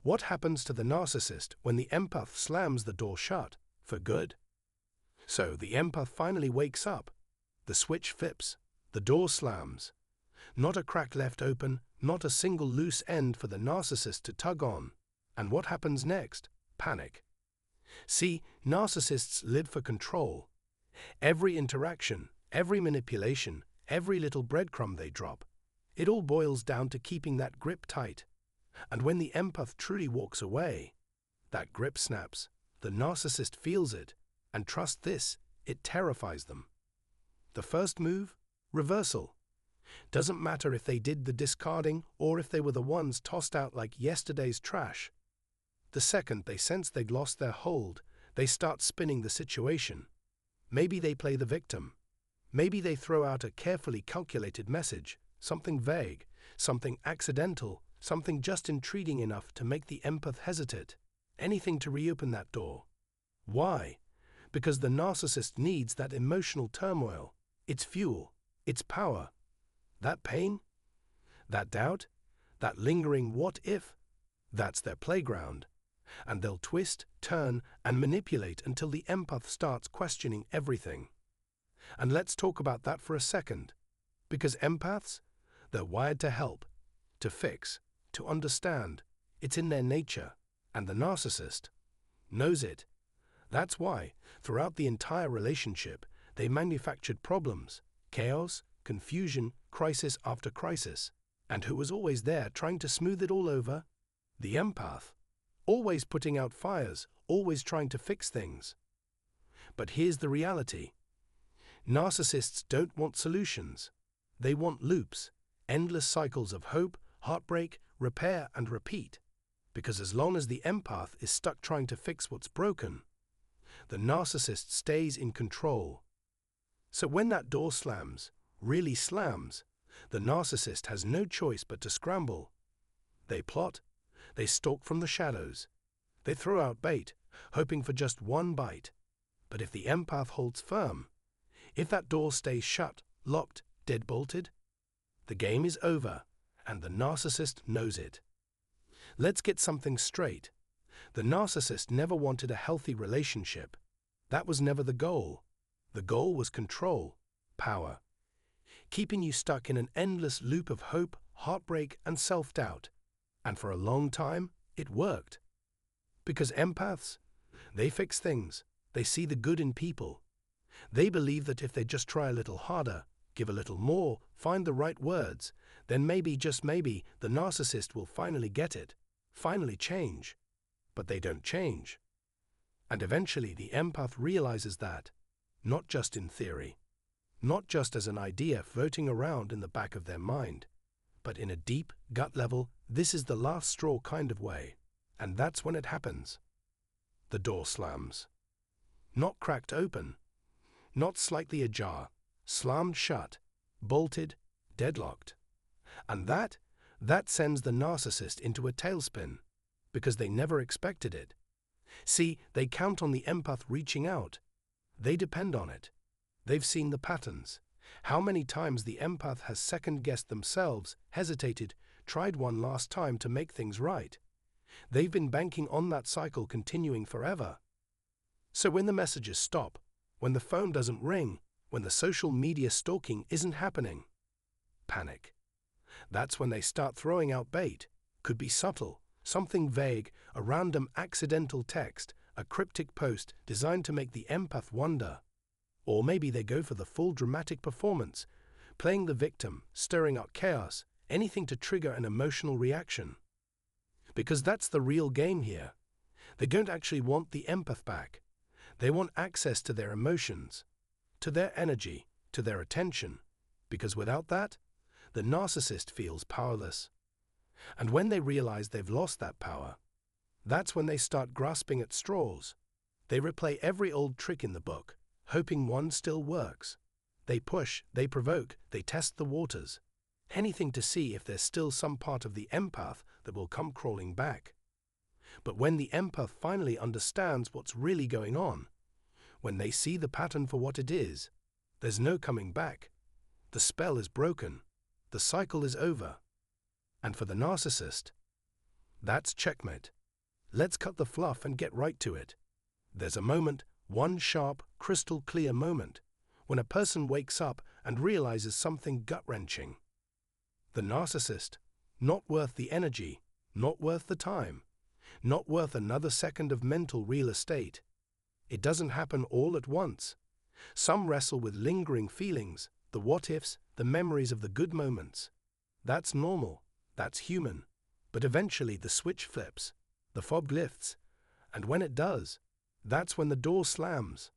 What happens to the narcissist when the empath slams the door shut for good? So the empath finally wakes up. The switch flips. The door slams. Not a crack left open, not a single loose end for the narcissist to tug on. And what happens next? Panic. See, narcissists live for control. Every interaction, every manipulation, every little breadcrumb they drop, it all boils down to keeping that grip tight. And when the empath truly walks away, that grip snaps. The narcissist feels it, and trust this, it terrifies them. The first move? Reversal. Doesn't matter if they did the discarding or if they were the ones tossed out like yesterday's trash. The second they sense they'd lost their hold, they start spinning the situation. Maybe they play the victim. Maybe they throw out a carefully calculated message, something vague, something accidental, something just intriguing enough to make the empath hesitate. Anything to reopen that door. Why? Because the narcissist needs that emotional turmoil, its fuel, its power. That pain? That doubt? That lingering what if? That's their playground. And they'll twist, turn, and manipulate until the empath starts questioning everything. And let's talk about that for a second. Because empaths, they're wired to help, to fix, to understand. It's in their nature. And the narcissist knows it. That's why, throughout the entire relationship, they manufactured problems, chaos, confusion, crisis after crisis. And who was always there trying to smooth it all over? The empath. Always putting out fires, always trying to fix things. But here's the reality. Narcissists don't want solutions. They want loops, endless cycles of hope, heartbreak, repair, and repeat. Because as long as the empath is stuck trying to fix what's broken, the narcissist stays in control. So when that door slams, really slams, the narcissist has no choice but to scramble. They plot, they stalk from the shadows, they throw out bait, hoping for just one bite. But if the empath holds firm, if that door stays shut, locked, deadbolted, the game is over, and the narcissist knows it. Let's get something straight. The narcissist never wanted a healthy relationship. That was never the goal. The goal was control, power, keeping you stuck in an endless loop of hope, heartbreak, and self-doubt. And for a long time, it worked. Because empaths, they fix things. They see the good in people. They believe that if they just try a little harder, give a little more, find the right words, then maybe, just maybe, the narcissist will finally get it, finally change. But they don't change. And eventually the empath realizes that, not just in theory, not just as an idea floating around in the back of their mind, but in a deep, gut level, this is the last straw kind of way. And that's when it happens. The door slams. Not cracked open, not slightly ajar, slammed shut, bolted, deadlocked. And that sends the narcissist into a tailspin, because they never expected it. See, they count on the empath reaching out. They depend on it. They've seen the patterns. How many times the empath has second-guessed themselves, hesitated, tried one last time to make things right. They've been banking on that cycle continuing forever. So when the messages stop, when the phone doesn't ring, when the social media stalking isn't happening, panic. That's when they start throwing out bait. Could be subtle, something vague, a random accidental text, a cryptic post designed to make the empath wonder. Or maybe they go for the full dramatic performance, playing the victim, stirring up chaos, anything to trigger an emotional reaction. Because that's the real game here. They don't actually want the empath back. They want access to their emotions, to their energy, to their attention. Because without that, the narcissist feels powerless. And when they realize they've lost that power, that's when they start grasping at straws. They replay every old trick in the book, hoping one still works. They push, they provoke, they test the waters. Anything to see if there's still some part of the empath that will come crawling back. But when the empath finally understands what's really going on, when they see the pattern for what it is, there's no coming back. The spell is broken. The cycle is over. And for the narcissist, That's checkmate. Let's cut the fluff and get right to it. There's a moment, one sharp, crystal clear moment, when a person wakes up and realizes something gut-wrenching. The narcissist, not worth the energy, not worth the time, not worth another second of mental real estate. It doesn't happen all at once. Some wrestle with lingering feelings, the what-ifs, the memories of the good moments. That's normal, that's human. But eventually the switch flips, the fog lifts, and when it does, that's when the door slams.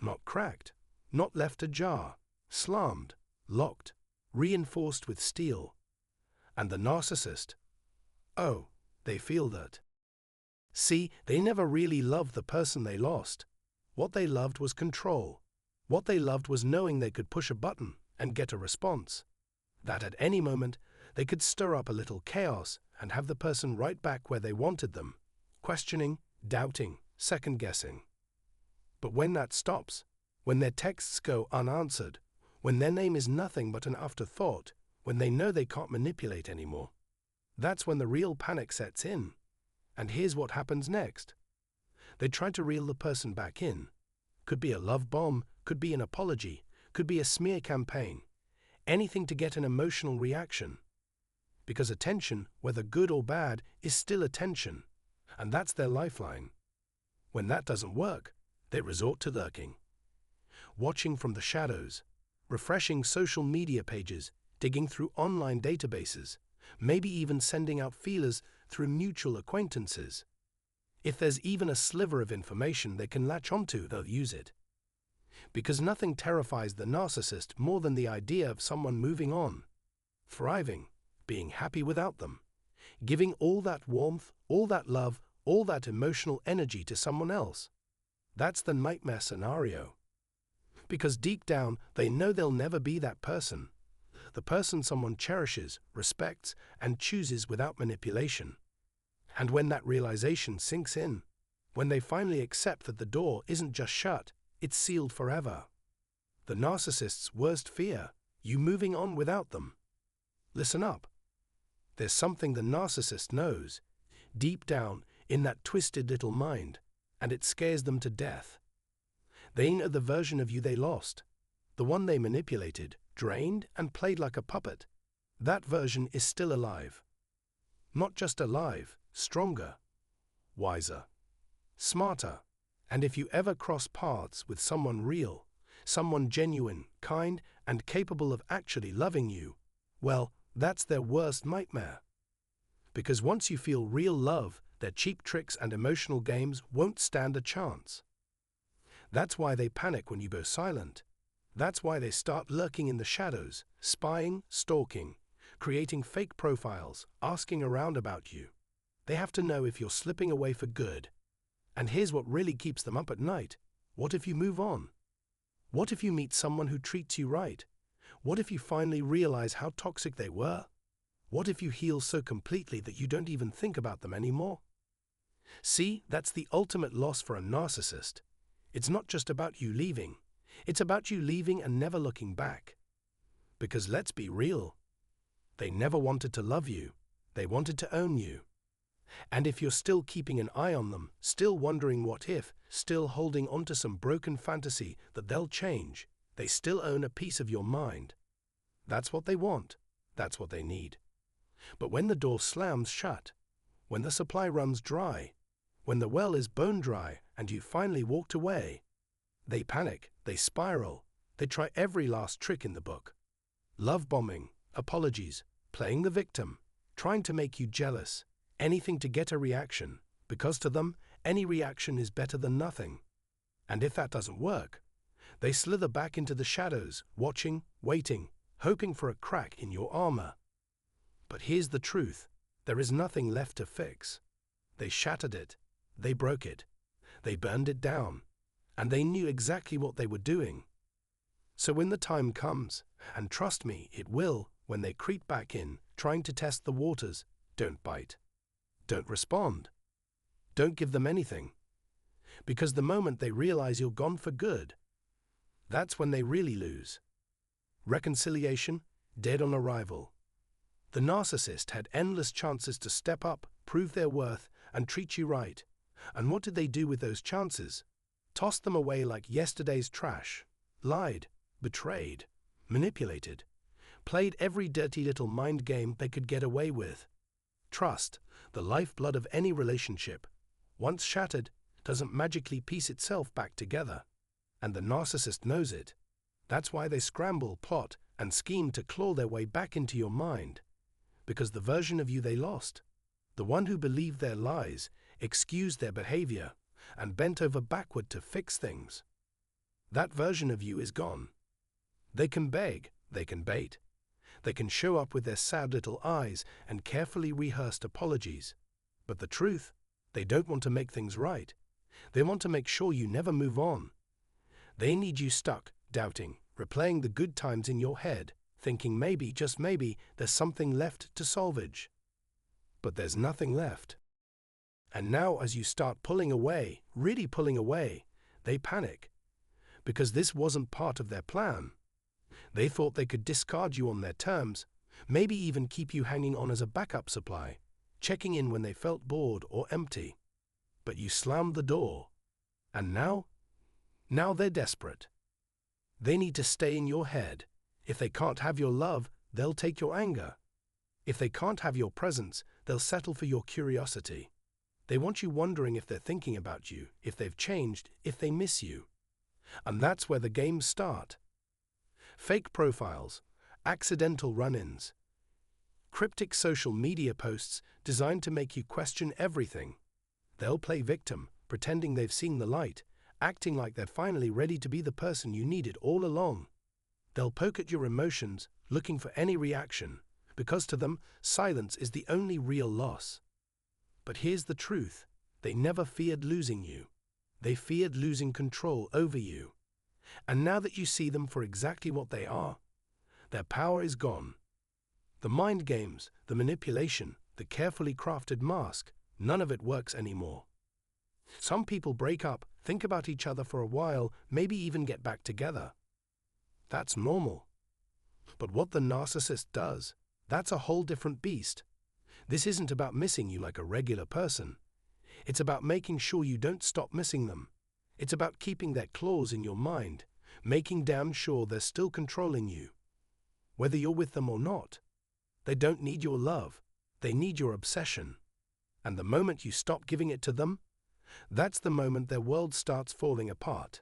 Not cracked, not left ajar, slammed, locked, reinforced with steel. And the narcissist, oh, they feel that. See, they never really loved the person they lost. What they loved was control. What they loved was knowing they could push a button and get a response. That at any moment, they could stir up a little chaos and have the person right back where they wanted them, questioning, doubting, second-guessing. But when that stops, when their texts go unanswered, when their name is nothing but an afterthought, when they know they can't manipulate anymore, that's when the real panic sets in. And here's what happens next. They try to reel the person back in. Could be a love bomb, could be an apology, could be a smear campaign. Anything to get an emotional reaction. Because attention, whether good or bad, is still attention. And that's their lifeline. When that doesn't work, they resort to lurking. Watching from the shadows, refreshing social media pages, digging through online databases, maybe even sending out feelers through mutual acquaintances. If there's even a sliver of information they can latch onto, they'll use it. Because nothing terrifies the narcissist more than the idea of someone moving on, thriving, being happy without them, giving all that warmth, all that love, all that emotional energy to someone else. That's the nightmare scenario. Because deep down, they know they'll never be that person, the person someone cherishes, respects, and chooses without manipulation. And when that realization sinks in, when they finally accept that the door isn't just shut, it's sealed forever. The narcissist's worst fear, you moving on without them. Listen up. There's something the narcissist knows, deep down in that twisted little mind, and it scares them to death. They know the version of you they lost, the one they manipulated, drained, and played like a puppet. That version is still alive. Not just alive, stronger, wiser, smarter. And if you ever cross paths with someone real, someone genuine, kind, and capable of actually loving you, well, that's their worst nightmare. Because once you feel real love, their cheap tricks and emotional games won't stand a chance. That's why they panic when you go silent. That's why they start lurking in the shadows, spying, stalking, creating fake profiles, asking around about you. They have to know if you're slipping away for good. And here's what really keeps them up at night. What if you move on? What if you meet someone who treats you right? What if you finally realize how toxic they were? What if you heal so completely that you don't even think about them anymore? See, that's the ultimate loss for a narcissist. It's not just about you leaving. It's about you leaving and never looking back. Because let's be real. They never wanted to love you. They wanted to own you. And if you're still keeping an eye on them, still wondering what if, still holding onto some broken fantasy that they'll change, they still own a piece of your mind. That's what they want. That's what they need. But when the door slams shut, when the supply runs dry, when the well is bone dry and you finally walked away, they panic, they spiral, they try every last trick in the book. Love bombing, apologies, playing the victim, trying to make you jealous, anything to get a reaction, because to them, any reaction is better than nothing. And if that doesn't work, they slither back into the shadows, watching, waiting, hoping for a crack in your armor. But here's the truth. There is nothing left to fix. They shattered it. They broke it. They burned it down. And they knew exactly what they were doing. So when the time comes, and trust me, it will, when they creep back in, trying to test the waters, don't bite. Don't respond. Don't give them anything. Because the moment they realize you're gone for good, that's when they really lose. Reconciliation, dead on arrival. The narcissist had endless chances to step up, prove their worth, and treat you right. And what did they do with those chances? Tossed them away like yesterday's trash. Lied, betrayed, manipulated, played every dirty little mind game they could get away with. Trust, the lifeblood of any relationship, once shattered, doesn't magically piece itself back together. And the narcissist knows it. That's why they scramble, plot, and scheme to claw their way back into your mind. Because the version of you they lost, the one who believed their lies, excused their behavior, and bent over backward to fix things, that version of you is gone. They can beg, they can bait, they can show up with their sad little eyes and carefully rehearsed apologies. But the truth, they don't want to make things right. They want to make sure you never move on. They need you stuck, doubting, replaying the good times in your head, thinking maybe, just maybe, there's something left to salvage. But there's nothing left. And now as you start pulling away, really pulling away, they panic. Because this wasn't part of their plan. They thought they could discard you on their terms, maybe even keep you hanging on as a backup supply, checking in when they felt bored or empty. But you slammed the door. And now they're desperate. They need to stay in your head. If they can't have your love, they'll take your anger. If they can't have your presence, they'll settle for your curiosity. They want you wondering if they're thinking about you, if they've changed, if they miss you. And that's where the games start. Fake profiles, accidental run-ins, cryptic social media posts designed to make you question everything. They'll play victim, pretending they've seen the light, acting like they're finally ready to be the person you needed all along. They'll poke at your emotions, looking for any reaction, because to them, silence is the only real loss. But here's the truth. They never feared losing you. They feared losing control over you. And now that you see them for exactly what they are, their power is gone. The mind games, the manipulation, the carefully crafted mask, none of it works anymore. Some people break up, think about each other for a while, maybe even get back together. That's normal. But what the narcissist does, that's a whole different beast. This isn't about missing you like a regular person. It's about making sure you don't stop missing them. It's about keeping their claws in your mind, making damn sure they're still controlling you. Whether you're with them or not, they don't need your love. They need your obsession. And the moment you stop giving it to them, that's the moment their world starts falling apart.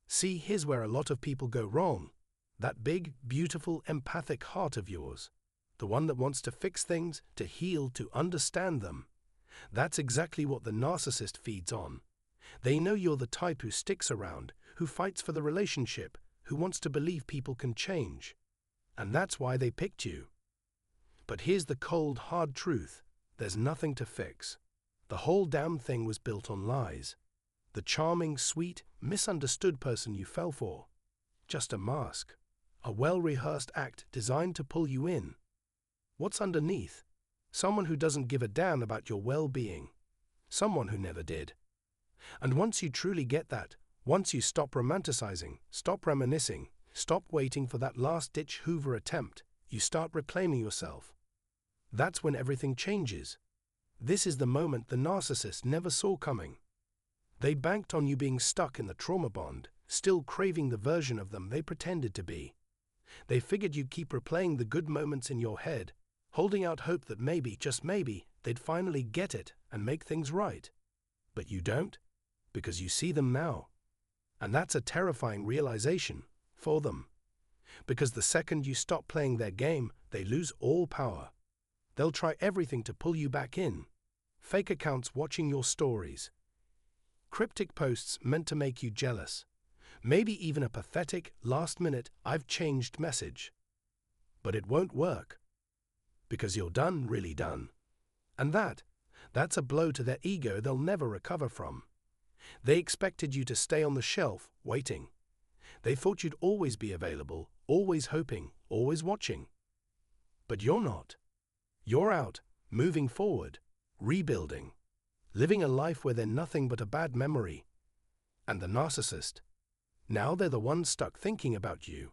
See, here's where a lot of people go wrong. That big, beautiful, empathic heart of yours, the one that wants to fix things, to heal, to understand them. That's exactly what the narcissist feeds on. They know you're the type who sticks around, who fights for the relationship, who wants to believe people can change. And that's why they picked you. But here's the cold, hard truth. There's nothing to fix. The whole damn thing was built on lies. The charming, sweet, misunderstood person you fell for. Just a mask. A well-rehearsed act designed to pull you in. What's underneath? Someone who doesn't give a damn about your well-being. Someone who never did. And once you truly get that, once you stop romanticizing, stop reminiscing, stop waiting for that last-ditch Hoover attempt, you start reclaiming yourself. That's when everything changes. This is the moment the narcissist never saw coming. They banked on you being stuck in the trauma bond, still craving the version of them they pretended to be. They figured you'd keep replaying the good moments in your head, holding out hope that maybe, just maybe, they'd finally get it and make things right. But you don't, because you see them now. And that's a terrifying realization for them. Because the second you stop playing their game, they lose all power. They'll try everything to pull you back in. Fake accounts watching your stories. Cryptic posts meant to make you jealous. Maybe even a pathetic, last-minute, "I've changed" message. But it won't work. Because you're done, really done. And that's a blow to their ego they'll never recover from. They expected you to stay on the shelf, waiting. They thought you'd always be available, always hoping, always watching. But you're not. You're out, moving forward, rebuilding, living a life where they're nothing but a bad memory. And the narcissist, now they're the ones stuck thinking about you.